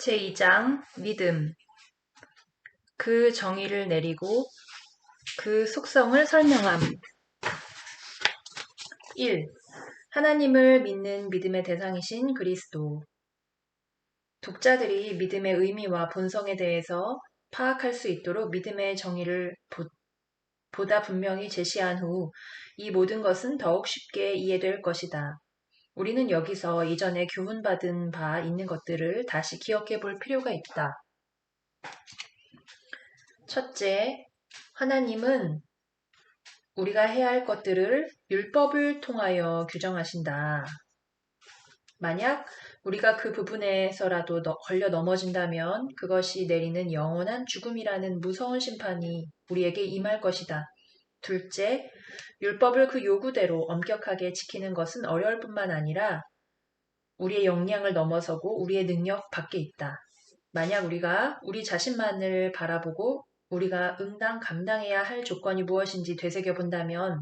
제2장 믿음. 그 정의를 내리고 그 속성을 설명함. 1. 하나님을 믿는 믿음의 대상이신 그리스도. 독자들이 믿음의 의미와 본성에 대해서 파악할 수 있도록 믿음의 정의를 보다 분명히 제시한 후 이 모든 것은 더욱 쉽게 이해될 것이다. 우리는 여기서 이전에 교훈받은 바 있는 것들을 다시 기억해 볼 필요가 있다. 첫째, 하나님은 우리가 해야 할 것들을 율법을 통하여 규정하신다. 만약 우리가 그 부분에서라도 걸려 넘어진다면 그것이 내리는 영원한 죽음이라는 무서운 심판이 우리에게 임할 것이다. 둘째, 율법을 그 요구대로 엄격하게 지키는 것은 어려울 뿐만 아니라 우리의 역량을 넘어서고 우리의 능력 밖에 있다. 만약 우리가 우리 자신만을 바라보고 우리가 응당 감당해야 할 조건이 무엇인지 되새겨본다면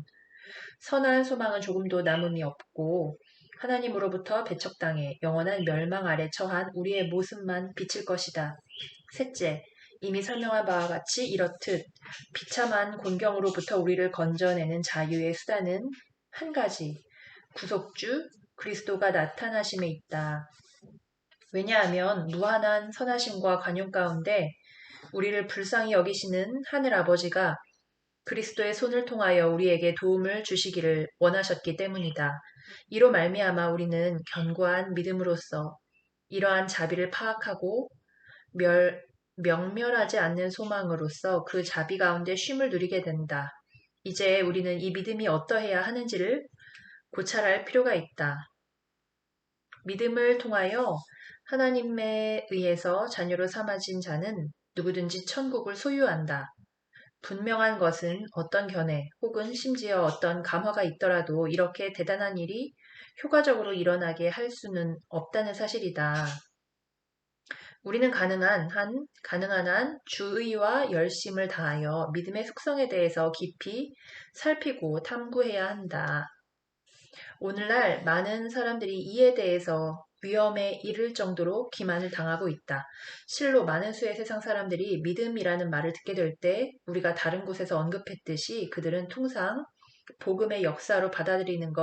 선한 소망은 조금도 남음이 없고 하나님으로부터 배척당해 영원한 멸망 아래 처한 우리의 모습만 비칠 것이다. 셋째, 이미 설명한 바와 같이 이렇듯 비참한 곤경으로부터 우리를 건져내는 자유의 수단은 한 가지, 구속주 그리스도가 나타나심에 있다. 왜냐하면 무한한 선하심과 관용 가운데 우리를 불쌍히 여기시는 하늘 아버지가 그리스도의 손을 통하여 우리에게 도움을 주시기를 원하셨기 때문이다. 이로 말미암아 우리는 견고한 믿음으로써 이러한 자비를 파악하고 명멸하지 않는 소망으로써 그 자비 가운데 쉼을 누리게 된다. 이제 우리는 이 믿음이 어떠해야 하는지를 고찰할 필요가 있다. 믿음을 통하여 하나님에 의해서 자녀로 삼아진 자는 누구든지 천국을 소유한다. 분명한 것은 어떤 견해 혹은 심지어 어떤 감화가 있더라도 이렇게 대단한 일이 효과적으로 일어나게 할 수는 없다는 사실이다. 우리는 가능한 한 주의와 열심을 다하여 믿음의 속성에 대해서 깊이 살피고 탐구해야 한다. 오늘날 많은 사람들이 이에 대해서 위험에 이를 정도로 기만을 당하고 있다. 실로 많은 수의 세상 사람들이 믿음이라는 말을 듣게 될 때 우리가 다른 곳에서 언급했듯이 그들은 통상 복음의 역사로 받아들여지는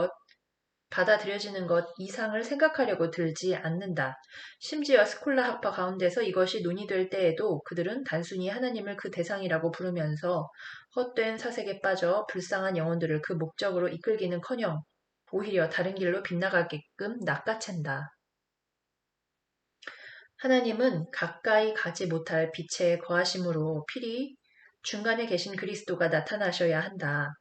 것 이상을 생각하려고 들지 않는다. 심지어 스콜라 학파 가운데서 이것이 논의될 때에도 그들은 단순히 하나님을 그 대상이라고 부르면서 헛된 사색에 빠져 불쌍한 영혼들을 그 목적으로 이끌기는커녕 오히려 다른 길로 빗나가게끔 낚아챈다. 하나님은 가까이 가지 못할 빛에 거하심으로 필히 중간에 계신 그리스도가 나타나셔야 한다.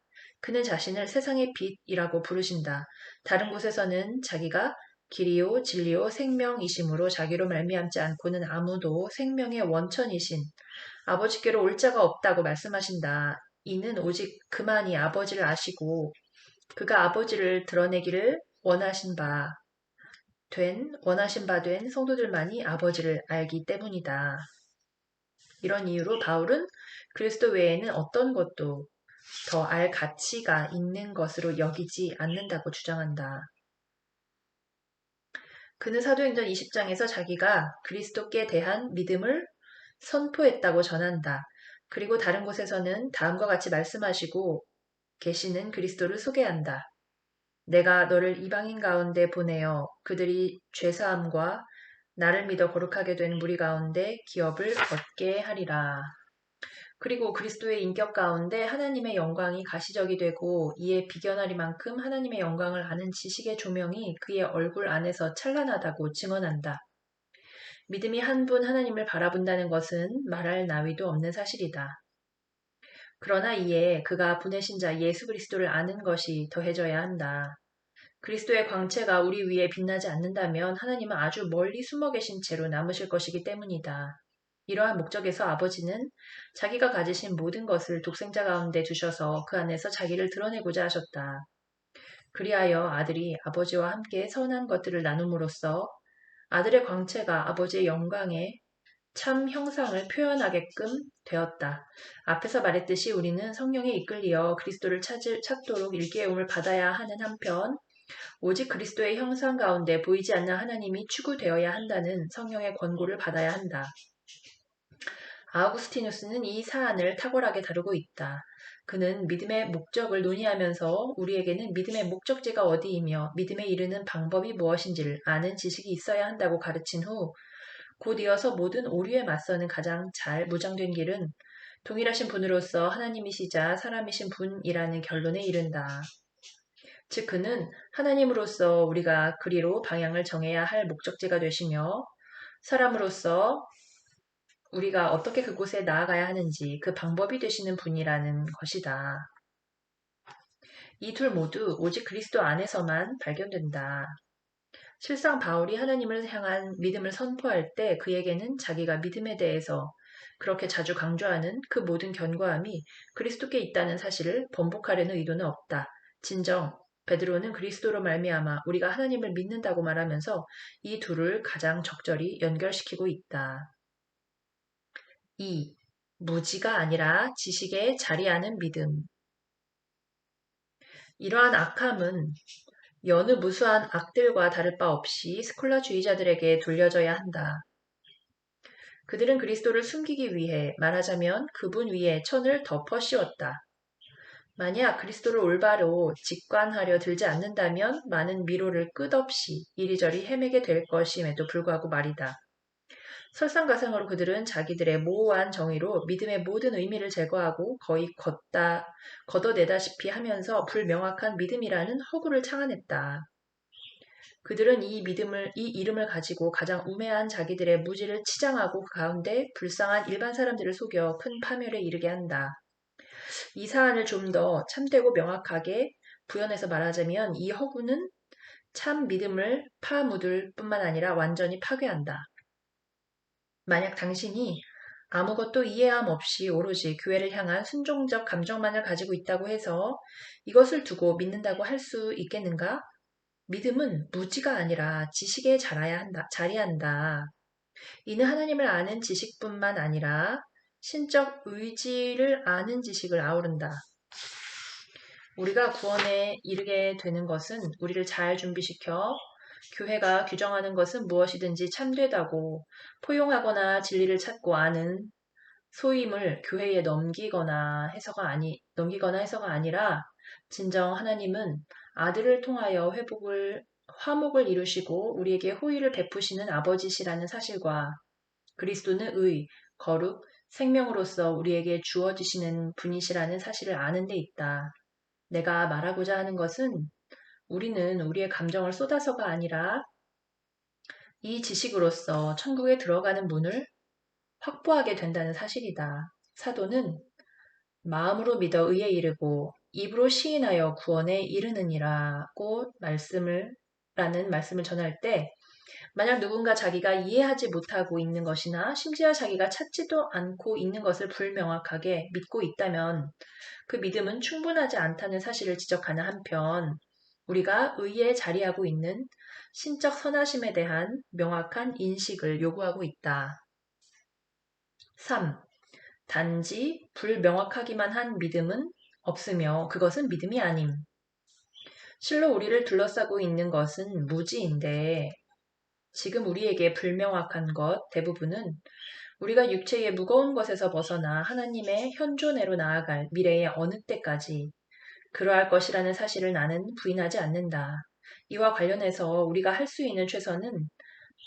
그는 자신을 세상의 빛이라고 부르신다. 다른 곳에서는 자기가 길이요 진리요 생명이심으로 자기로 말미암지 않고는 아무도 생명의 원천이신 아버지께로 올 자가 없다고 말씀하신다. 이는 오직 그만이 아버지를 아시고 그가 아버지를 드러내기를 원하신 바 된 성도들만이 아버지를 알기 때문이다. 이런 이유로 바울은 그리스도 외에는 어떤 것도 더 알 가치가 있는 것으로 여기지 않는다고 주장한다. 그는 사도행전 20장에서 자기가 그리스도께 대한 믿음을 선포했다고 전한다. 그리고 다른 곳에서는 다음과 같이 말씀하시고 계시는 그리스도를 소개한다. 내가 너를 이방인 가운데 보내어 그들이 죄사함과 나를 믿어 거룩하게 된 무리 가운데 기업을 얻게 하리라. 그리고 그리스도의 인격 가운데 하나님의 영광이 가시적이 되고 이에 비견하리만큼 하나님의 영광을 아는 지식의 조명이 그의 얼굴 안에서 찬란하다고 증언한다. 믿음이 한 분 하나님을 바라본다는 것은 말할 나위도 없는 사실이다. 그러나 이에 그가 보내신 자 예수 그리스도를 아는 것이 더해져야 한다. 그리스도의 광채가 우리 위에 빛나지 않는다면 하나님은 아주 멀리 숨어 계신 채로 남으실 것이기 때문이다. 이러한 목적에서 아버지는 자기가 가지신 모든 것을 독생자 가운데 두셔서 그 안에서 자기를 드러내고자 하셨다. 그리하여 아들이 아버지와 함께 선한 것들을 나눔으로써 아들의 광채가 아버지의 영광의 참 형상을 표현하게끔 되었다. 앞에서 말했듯이 우리는 성령에 이끌리어 그리스도를 찾도록 일깨움을 받아야 하는 한편 오직 그리스도의 형상 가운데 보이지 않는 하나님이 추구되어야 한다는 성령의 권고를 받아야 한다. 아우구스티누스는 이 사안을 탁월하게 다루고 있다. 그는 믿음의 목적을 논의하면서 우리에게는 믿음의 목적지가 어디이며 믿음에 이르는 방법이 무엇인지를 아는 지식이 있어야 한다고 가르친 후 곧 이어서 모든 오류에 맞서는 가장 잘 무장된 길은 동일하신 분으로서 하나님이시자 사람이신 분이라는 결론에 이른다. 즉 그는 하나님으로서 우리가 그리로 방향을 정해야 할 목적지가 되시며 사람으로서 우리가 어떻게 그곳에 나아가야 하는지 그 방법이 되시는 분이라는 것이다. 이 둘 모두 오직 그리스도 안에서만 발견된다. 실상 바울이 하나님을 향한 믿음을 선포할 때 그에게는 자기가 믿음에 대해서 그렇게 자주 강조하는 그 모든 견고함이 그리스도께 있다는 사실을 번복하려는 의도는 없다. 진정 베드로는 그리스도로 말미암아 우리가 하나님을 믿는다고 말하면서 이 둘을 가장 적절히 연결시키고 있다. 2. 무지가 아니라 지식에 자리하는 믿음. 이러한 악함은 여느 무수한 악들과 다를 바 없이 스콜라주의자들에게 돌려져야 한다. 그들은 그리스도를 숨기기 위해 말하자면 그분 위에 천을 덮어 씌웠다. 만약 그리스도를 올바로 직관하려 들지 않는다면 많은 미로를 끝없이 이리저리 헤매게 될 것임에도 불구하고 말이다. 설상가상으로 그들은 자기들의 모호한 정의로 믿음의 모든 의미를 제거하고 거의 걷어내다시피 하면서 불명확한 믿음이라는 허구를 창안했다. 그들은 이 이름을 가지고 가장 우매한 자기들의 무지를 치장하고 그 가운데 불쌍한 일반 사람들을 속여 큰 파멸에 이르게 한다. 이 사안을 좀 더 참되고 명확하게 부연해서 말하자면 이 허구는 참 믿음을 파묻을 뿐만 아니라 완전히 파괴한다. 만약 당신이 아무것도 이해함 없이 오로지 교회를 향한 순종적 감정만을 가지고 있다고 해서 이것을 두고 믿는다고 할 수 있겠는가? 믿음은 무지가 아니라 지식에 자리한다. 이는 하나님을 아는 지식뿐만 아니라 신적 의지를 아는 지식을 아우른다. 우리가 구원에 이르게 되는 것은 우리를 잘 준비시켜 교회가 규정하는 것은 무엇이든지 참되다고 포용하거나 진리를 찾고 아는 소임을 교회에 넘기거나 해서가 아니라 진정 하나님은 아들을 통하여 화목을 이루시고 우리에게 호의를 베푸시는 아버지시라는 사실과 그리스도는 의, 거룩, 생명으로서 우리에게 주어지시는 분이시라는 사실을 아는 데 있다. 내가 말하고자 하는 것은 우리는 우리의 감정을 쏟아서가 아니라 이 지식으로서 천국에 들어가는 문을 확보하게 된다는 사실이다. 사도는 마음으로 믿어 의에 이르고 입으로 시인하여 구원에 이르느니라고 라는 말씀을 전할 때 만약 누군가 자기가 이해하지 못하고 있는 것이나 심지어 자기가 찾지도 않고 있는 것을 불명확하게 믿고 있다면 그 믿음은 충분하지 않다는 사실을 지적하는 한편 우리가 의에 자리하고 있는 신적 선하심에 대한 명확한 인식을 요구하고 있다. 3. 단지 불명확하기만 한 믿음은 없으며 그것은 믿음이 아님. 실로 우리를 둘러싸고 있는 것은 무지인데 지금 우리에게 불명확한 것 대부분은 우리가 육체의 무거운 것에서 벗어나 하나님의 현존애로 나아갈 미래의 어느 때까지 그러할 것이라는 사실을 나는 부인하지 않는다. 이와 관련해서 우리가 할 수 있는 최선은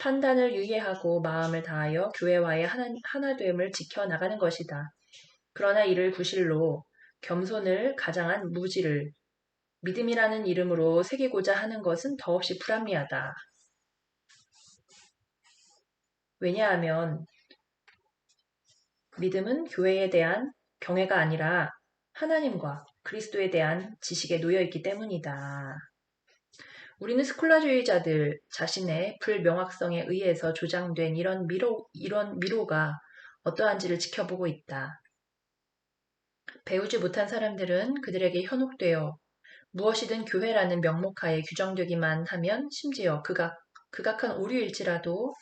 판단을 유예하고 마음을 다하여 교회와의 하나됨을 지켜나가는 것이다. 그러나 이를 구실로 겸손을 가장한 무지를 믿음이라는 이름으로 새기고자 하는 것은 더없이 불합리하다. 왜냐하면 믿음은 교회에 대한 경외가 아니라 하나님과 그리스도에 대한 지식에 놓여있기 때문이다. 우리는 스콜라주의자들 자신의 불명확성에 의해서 조장된 이런 미로가 어떠한지를 지켜보고 있다. 배우지 못한 사람들은 그들에게 현혹되어 무엇이든 교회라는 명목하에 규정되기만 하면 심지어 극악한 오류일지라도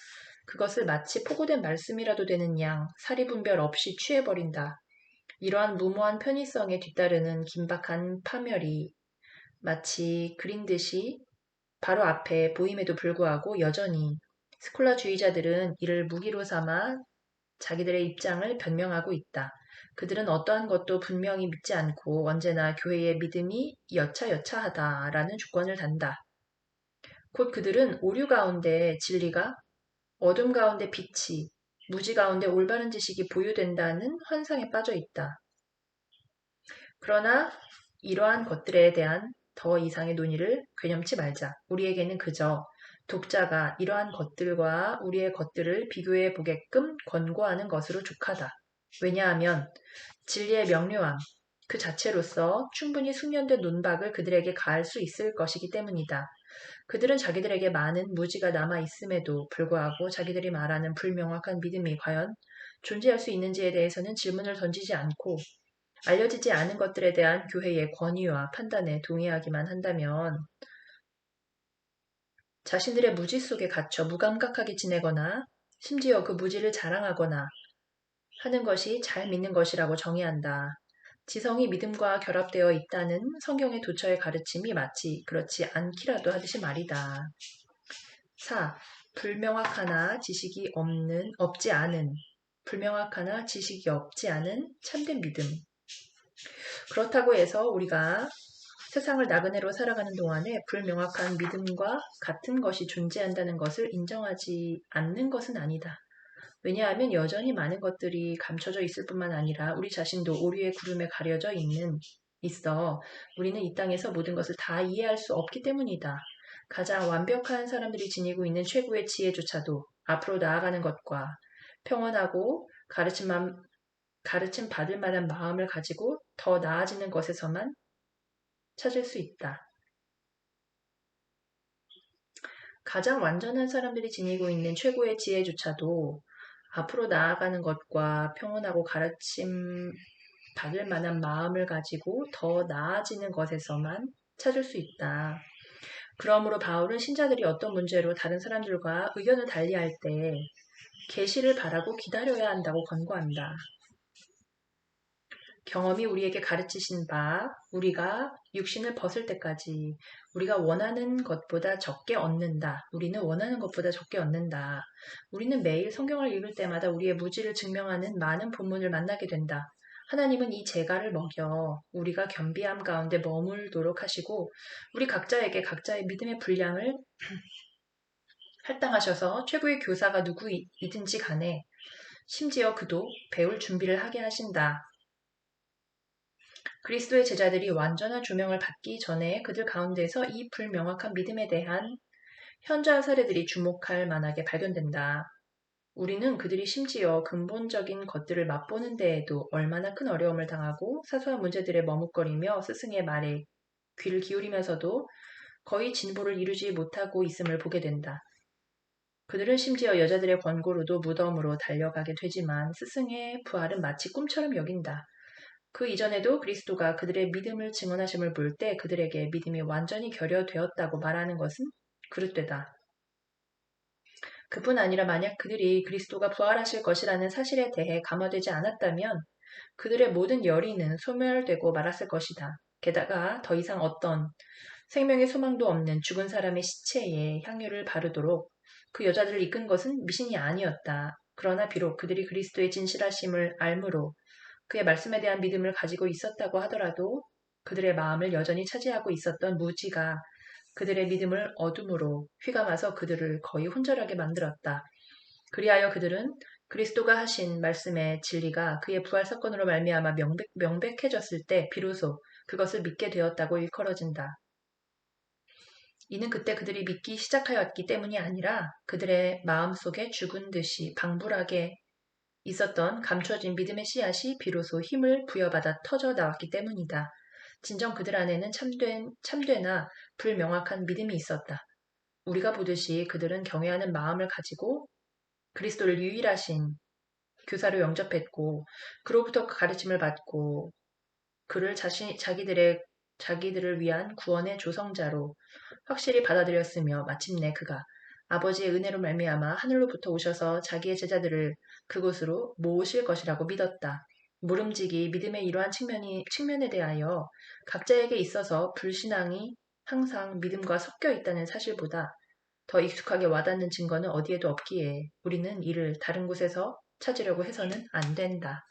그것을 마치 포고된 말씀이라도 되는 양 사리분별 없이 취해버린다. 이러한 무모한 편의성에 뒤따르는 긴박한 파멸이 마치 그린 듯이 바로 앞에 보임에도 불구하고 여전히 스콜라주의자들은 이를 무기로 삼아 자기들의 입장을 변명하고 있다. 그들은 어떠한 것도 분명히 믿지 않고 언제나 교회의 믿음이 여차여차하다라는 주권을 단다. 곧 그들은 오류 가운데 진리가, 어둠 가운데 빛이, 무지 가운데 올바른 지식이 보유된다는 환상에 빠져 있다. 그러나 이러한 것들에 대한 더 이상의 논의를 괴념치 말자. 우리에게는 그저 독자가 이러한 것들과 우리의 것들을 비교해 보게끔 권고하는 것으로 족하다. 왜냐하면 진리의 명료함 그 자체로서 충분히 숙련된 논박을 그들에게 가할 수 있을 것이기 때문이다. 그들은 자기들에게 많은 무지가 남아 있음에도 불구하고 자기들이 말하는 불명확한 믿음이 과연 존재할 수 있는지에 대해서는 질문을 던지지 않고 알려지지 않은 것들에 대한 교회의 권위와 판단에 동의하기만 한다면 자신들의 무지 속에 갇혀 무감각하게 지내거나 심지어 그 무지를 자랑하거나 하는 것이 잘 믿는 것이라고 정의한다. 지성이 믿음과 결합되어 있다는 성경의 도처의 가르침이 마치 그렇지 않기라도 하듯이 말이다. 4. 불명확하나 지식이 없지 않은 참된 믿음. 그렇다고 해서 우리가 세상을 나그네로 살아가는 동안에 불명확한 믿음과 같은 것이 존재한다는 것을 인정하지 않는 것은 아니다. 왜냐하면 여전히 많은 것들이 감춰져 있을 뿐만 아니라 우리 자신도 오류의 구름에 가려져 있어 우리는 이 땅에서 모든 것을 다 이해할 수 없기 때문이다. 가장 완벽한 사람들이 지니고 있는 최고의 지혜조차도 앞으로 나아가는 것과 평온하고 가르침 받을 만한 마음을 가지고 더 나아지는 것에서만 찾을 수 있다. 가장 완전한 사람들이 지니고 있는 최고의 지혜조차도 앞으로 나아가는 것과 평온하고 가르침 받을 만한 마음을 가지고 더 나아지는 것에서만 찾을 수 있다. 그러므로 바울은 신자들이 어떤 문제로 다른 사람들과 의견을 달리할 때 계시를 바라고 기다려야 한다고 권고한다. 경험이 우리에게 가르치신 바 우리가 육신을 벗을 때까지 우리가 원하는 것보다 적게 얻는다. 우리는 원하는 것보다 적게 얻는다. 우리는 매일 성경을 읽을 때마다 우리의 무지를 증명하는 많은 본문을 만나게 된다. 하나님은 이 재갈을 먹여 우리가 겸비함 가운데 머물도록 하시고 우리 각자에게 각자의 믿음의 분량을 할당하셔서 최고의 교사가 누구이든지 간에 심지어 그도 배울 준비를 하게 하신다. 그리스도의 제자들이 완전한 조명을 받기 전에 그들 가운데서 이 불명확한 믿음에 대한 현저한 사례들이 주목할 만하게 발견된다. 우리는 그들이 심지어 근본적인 것들을 맛보는 데에도 얼마나 큰 어려움을 당하고 사소한 문제들에 머뭇거리며 스승의 말에 귀를 기울이면서도 거의 진보를 이루지 못하고 있음을 보게 된다. 그들은 심지어 여자들의 권고로도 무덤으로 달려가게 되지만 스승의 부활은 마치 꿈처럼 여긴다. 그 이전에도 그리스도가 그들의 믿음을 증언하심을 볼 때 그들에게 믿음이 완전히 결여되었다고 말하는 것은 그릇되다. 그뿐 아니라 만약 그들이 그리스도가 부활하실 것이라는 사실에 대해 감화되지 않았다면 그들의 모든 열의는 소멸되고 말았을 것이다. 게다가 더 이상 어떤 생명의 소망도 없는 죽은 사람의 시체에 향유를 바르도록 그 여자들을 이끈 것은 미신이 아니었다. 그러나 비록 그들이 그리스도의 진실하심을 알므로 그의 말씀에 대한 믿음을 가지고 있었다고 하더라도 그들의 마음을 여전히 차지하고 있었던 무지가 그들의 믿음을 어둠으로 휘감아서 그들을 거의 혼절하게 만들었다. 그리하여 그들은 그리스도가 하신 말씀의 진리가 그의 부활 사건으로 말미암아 명백해졌을 때 비로소 그것을 믿게 되었다고 일컬어진다. 이는 그때 그들이 믿기 시작하였기 때문이 아니라 그들의 마음속에 죽은 듯이 방불하게 있었던 감춰진 믿음의 씨앗이 비로소 힘을 부여받아 터져 나왔기 때문이다. 진정 그들 안에는 참되나 불명확한 믿음이 있었다. 우리가 보듯이 그들은 경외하는 마음을 가지고 그리스도를 유일하신 교사로 영접했고 그로부터 가르침을 받고 그를 자기들을 위한 구원의 조성자로 확실히 받아들였으며 마침내 그가 아버지의 은혜로 말미암아 하늘로부터 오셔서 자기의 제자들을 그곳으로 모으실 것이라고 믿었다. 모름지기 믿음의 이러한 측면에 대하여 각자에게 있어서 불신앙이 항상 믿음과 섞여 있다는 사실보다 더 익숙하게 와닿는 증거는 어디에도 없기에 우리는 이를 다른 곳에서 찾으려고 해서는 안 된다.